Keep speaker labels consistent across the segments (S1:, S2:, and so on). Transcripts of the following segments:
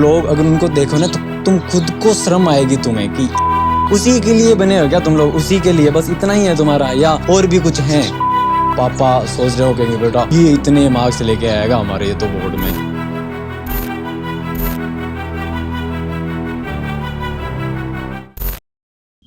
S1: लोग अगर उनको देखो ना तो तुम खुद को शर्म आएगी तुम्हें कि उसी के लिए बने हो क्या तुम लोग, उसी के लिए बस इतना ही है तुम्हारा या और भी कुछ है। पापा सोच रहे हो कि बेटा ये इतने मार्क्स लेके आएगा हमारे ये तो बोर्ड में।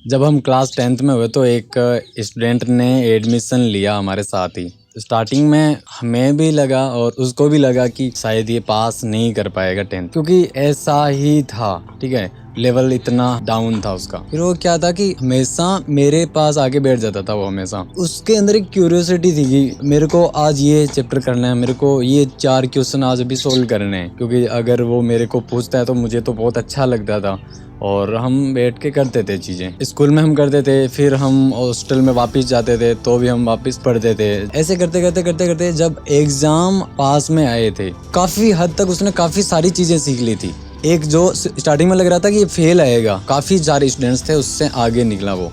S1: जब हम क्लास 10th में हुए तो एक स्टूडेंट ने एडमिशन लिया हमारे साथ ही। स्टार्टिंग में हमें भी लगा और उसको भी लगा कि शायद ये पास नहीं कर पाएगा 10th, क्योंकि ऐसा ही था, ठीक है, लेवल इतना डाउन था उसका। फिर वो क्या था कि हमेशा मेरे पास आके बैठ जाता था वो, हमेशा उसके अंदर एक क्यूरियोसिटी थी कि मेरे को आज ये चैप्टर करना है, मेरे को ये 4 क्वेश्चन आज अभी सोल्व करने हैं, क्योंकि अगर वो मेरे को पूछता है तो मुझे तो बहुत अच्छा लगता था और हम बैठ के करते थे चीज़ें। स्कूल में हम करते थे, फिर हम हॉस्टल में वापस जाते थे तो भी हम वापस पढ़ते थे। ऐसे करते करते जब एग्ज़ाम पास में आए थे, काफ़ी हद तक उसने काफ़ी सारी चीज़ें सीख ली थी। एक जो स्टार्टिंग में लग रहा था कि ये फेल आएगा, काफ़ी सारे स्टूडेंट्स थे, उससे आगे निकला वो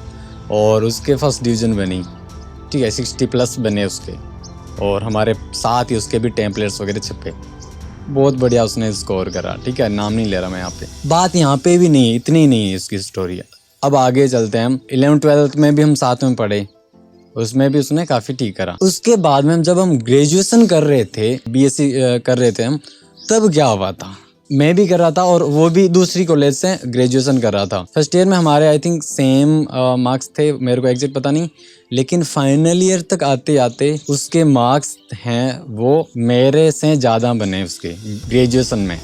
S1: और उसके फर्स्ट डिवीज़न बनी, ठीक है, 60+ बने उसके, और हमारे साथ ही उसके भी टेम्पलेट्स वगैरह छपे। बहुत बढ़िया उसने स्कोर करा, ठीक है, नाम नहीं ले रहा मैं यहाँ पे। बात यहाँ पे भी नहीं, इतनी नहीं है इसकी स्टोरी। अब आगे चलते हैं हम। 11th-12th में भी हम साथ में पढ़े, उसमें भी उसने काफ़ी ठीक करा। उसके बाद में जब हम ग्रेजुएशन कर रहे थे, BSc कर रहे थे हम, तब क्या हुआ था, मैं भी कर रहा था और वो भी दूसरी कॉलेज से ग्रेजुएशन कर रहा था। फर्स्ट ईयर में हमारे आई थिंक सेम मार्क्स थे, मेरे को एग्जैक्ट पता नहीं, लेकिन फाइनल ईयर तक आते आते उसके मार्क्स हैं वो मेरे से ज़्यादा बने उसके ग्रेजुएशन में,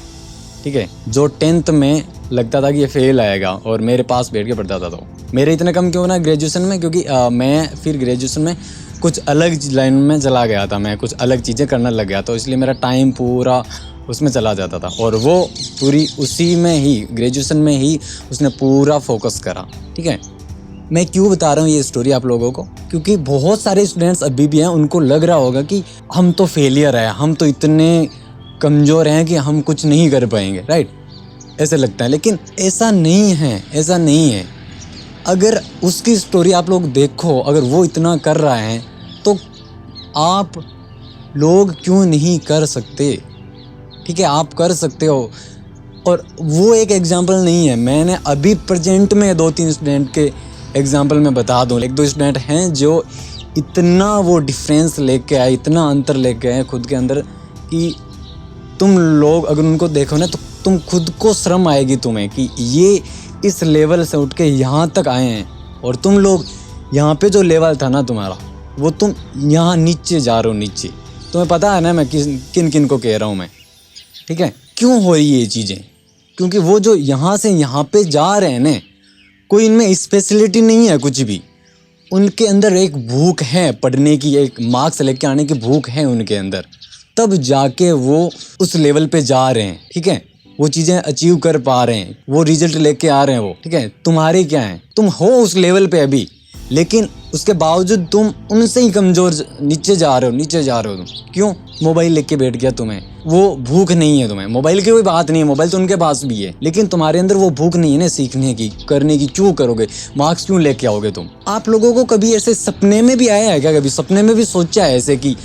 S1: ठीक है। जो 10th में लगता था कि ये फेल आएगा और मेरे पास बैठ के पढ़ता था, तो मेरे इतने कम क्यों ना ग्रेजुएशन में, क्योंकि मैं फिर ग्रेजुएशन में कुछ अलग लाइन में चला गया था, मैं कुछ अलग चीज़ें करने लग गया, तो इसलिए मेरा टाइम पूरा उसमें चला जाता था और वो पूरी उसी में ही ग्रेजुएशन में ही उसने पूरा फोकस करा, ठीक है। मैं क्यों बता रहा हूँ ये स्टोरी आप लोगों को, क्योंकि बहुत सारे स्टूडेंट्स अभी भी हैं, उनको लग रहा होगा कि हम तो फेलियर है, हम तो इतने कमज़ोर हैं कि हम कुछ नहीं कर पाएंगे, राइट, ऐसे लगता है। लेकिन ऐसा नहीं है, ऐसा नहीं है। अगर उसकी स्टोरी आप लोग देखो, अगर वो इतना कर रहा है तो आप लोग क्यों नहीं कर सकते, ठीक है, आप कर सकते हो। और वो एक एग्जांपल नहीं है, मैंने अभी प्रेजेंट में 2-3 स्टूडेंट के एग्जांपल में बता दूं। 1-2 स्टूडेंट हैं जो इतना वो डिफरेंस लेके आए, इतना अंतर लेके आए खुद के अंदर कि तुम लोग अगर उनको देखो ना तो तुम खुद को शर्म आएगी तुम्हें कि ये इस लेवल से उठ के यहाँ तक आए हैं और तुम लोग यहाँ पे जो लेवल था ना तुम्हारा, वो तुम यहाँ नीचे जा रहे हो, नीचे। तुम्हें पता है ना मैं किन किन को कह रहा हूँ मैं, ठीक है। क्यों हो रही है ये चीज़ें, क्योंकि वो जो यहाँ से यहाँ पे जा रहे हैं ना, कोई इनमें स्पेशलिटी नहीं है कुछ भी, उनके अंदर एक भूख है पढ़ने की, एक मार्क्स लेके आने की भूख है उनके अंदर, तब जाके वो उस लेवल पे जा रहे हैं, ठीक है, वो चीज़ें अचीव कर पा रहे हैं, वो रिजल्ट लेके आ रहे हैं वो, ठीक है। तुम्हारे क्या है, तुम हो उस लेवल पे अभी, लेकिन उसके बावजूद तुम उनसे ही कमज़ोर नीचे जा रहे हो तुम। क्यों? मोबाइल लेके बैठ गया तुम्हें, वो भूख नहीं है तुम्हें। मोबाइल की कोई बात नहीं है, मोबाइल तो उनके पास भी है, लेकिन तुम्हारे अंदर वो भूख नहीं है ना सीखने की, करने की। क्यों करोगे, मार्क्स क्यों लेके आओगे तुम? आप लोगों को कभी ऐसे सपने में भी आया है क्या, कभी सपने में भी सोचा है ऐसे कि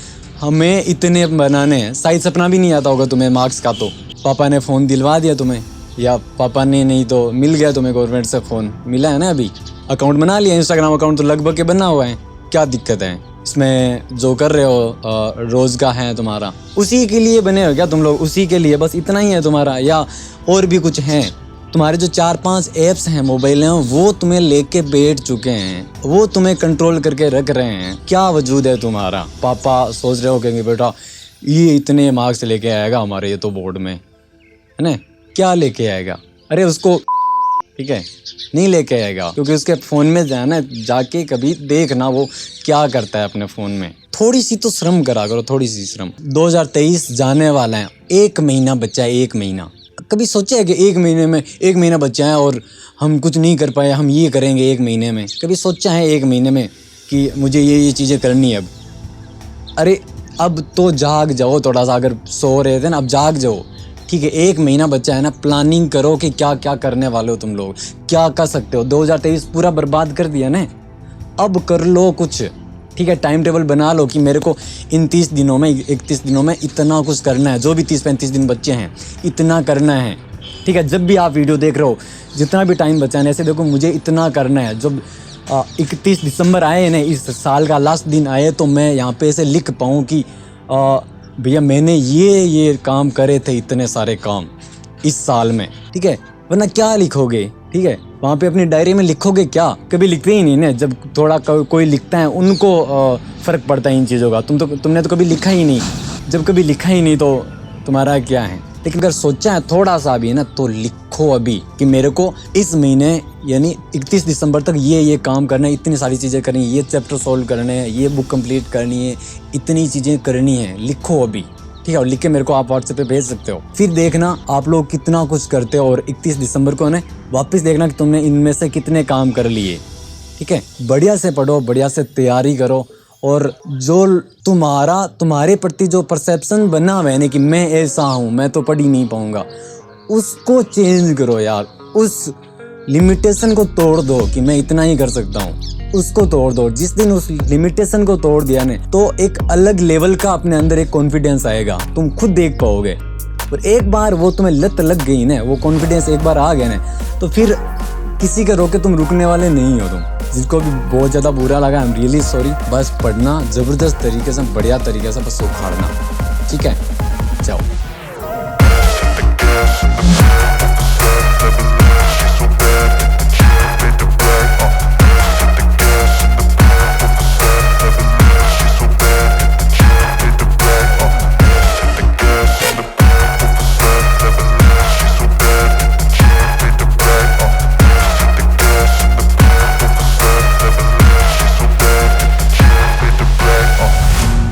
S1: हमें इतने बनाने हैं? शायद सपना भी नहीं आता होगा तुम्हें मार्क्स का, तो पापा ने फ़ोन दिलवा दिया तुम्हें, या पापा ने नहीं तो मिल गया तुम्हें, गवर्नमेंट से फ़ोन मिला है ना, अभी अकाउंट बना लिया, इंस्टाग्राम अकाउंट तो लगभग के बना हुआ है, क्या दिक्कत है इसमें? जो कर रहे हो रोज़ का है तुम्हारा, उसी के लिए बने हो क्या तुम लोग, उसी के लिए बस इतना ही है तुम्हारा या और भी कुछ है? तुम्हारे जो 4-5 ऐप्स हैं मोबाइल में, वो तुम्हें लेके बैठ चुके हैं, वो तुम्हें कंट्रोल करके रख रहे हैं। क्या वजूद है तुम्हारा? पापा सोच रहे हो कि बेटा ये इतने मार्क्स लेके आएगा हमारे ये तो बोर्ड में, है ना, क्या लेके आएगा? अरे उसको, ठीक है, नहीं लेके आएगा, क्योंकि उसके फ़ोन में जाना, जाके कभी देखना वो क्या करता है अपने फ़ोन में। थोड़ी सी तो शर्म करा करो, थोड़ी सी शर्म। 2023 जाने वाला है, 1 महीना बचा है, 1 महीना। कभी सोचा है कि 1 महीना बचा है और हम कुछ नहीं कर पाए, हम ये करेंगे 1 महीने में? कभी सोचा है 1 महीने में कि मुझे ये चीज़ें करनी है अब? अरे अब तो जाग जाओ थोड़ा सा, अगर सो रहे थे ना, अब जाग जाओ, ठीक है। 1 महीना बचा है ना, प्लानिंग करो कि क्या क्या करने वाले हो तुम लोग, क्या कर सकते हो। 2023 पूरा बर्बाद कर दिया ना, अब कर लो कुछ, ठीक है। टाइम टेबल बना लो कि मेरे को इन 30 दिनों में, 31 दिनों में इतना कुछ करना है, जो भी 30-35 दिन बच्चे हैं इतना करना है, ठीक है, जब भी आप वीडियो देख रहे हो, जितना भी टाइम बचा है, ऐसे देखो मुझे इतना करना है। जब 31 दिसंबर आए ना, इस साल का लास्ट दिन आए, तो मैं यहाँ पे ऐसे लिख पाऊँ कि भैया मैंने ये काम करे थे, इतने सारे काम इस साल में, ठीक है। वरना क्या लिखोगे, ठीक है, वहाँ पे अपनी डायरी में लिखोगे क्या? कभी लिखते ही नहीं ना। जब थोड़ा कोई लिखता है उनको फ़र्क पड़ता है इन चीज़ों का। तुमने तो कभी लिखा ही नहीं। जब कभी लिखा ही नहीं तो तुम्हारा क्या है। लेकिन अगर सोचा है थोड़ा सा भी ना, तो लिखो अभी कि मेरे को इस महीने यानी 31 दिसंबर तक ये काम करना है, इतनी सारी चीज़ें करनी है, ये चैप्टर सॉल्व करने हैं, ये बुक कंप्लीट करनी है, इतनी चीज़ें करनी है। लिखो अभी, ठीक है, और लिख के मेरे को आप व्हाट्सएप पे भेज सकते हो। फिर देखना आप लोग कितना कुछ करते हो और 31 दिसंबर को ना वापस देखना कि तुमने इनमें से कितने काम कर लिए, ठीक है। बढ़िया से पढ़ो, बढ़िया से तैयारी करो, और जो तुम्हारे प्रति जो परसेप्शन बना हुआ है ना कि मैं ऐसा हूँ, मैं तो पढ़ ही नहीं पाऊंगा, उसको चेंज करो यार। उस लिमिटेशन को तोड़ दो कि मैं इतना ही कर सकता हूँ, उसको तोड़ दो। जिस दिन उस लिमिटेशन को तोड़ दिया ने, तो एक अलग लेवल का अपने अंदर एक कॉन्फिडेंस आएगा, तुम खुद देख पाओगे। और एक बार वो तुम्हें लत लग गई ना, वो कॉन्फिडेंस एक बार आ गया ना, तो फिर किसी के रोके तुम रुकने वाले नहीं हो तुम। जिसको भी बहुत ज़्यादा बुरा लगा, आई एम रियली सॉरी। बस पढ़ना ज़बरदस्त तरीके से, बढ़िया तरीके से बस उखाड़ना, ठीक है। जाओ।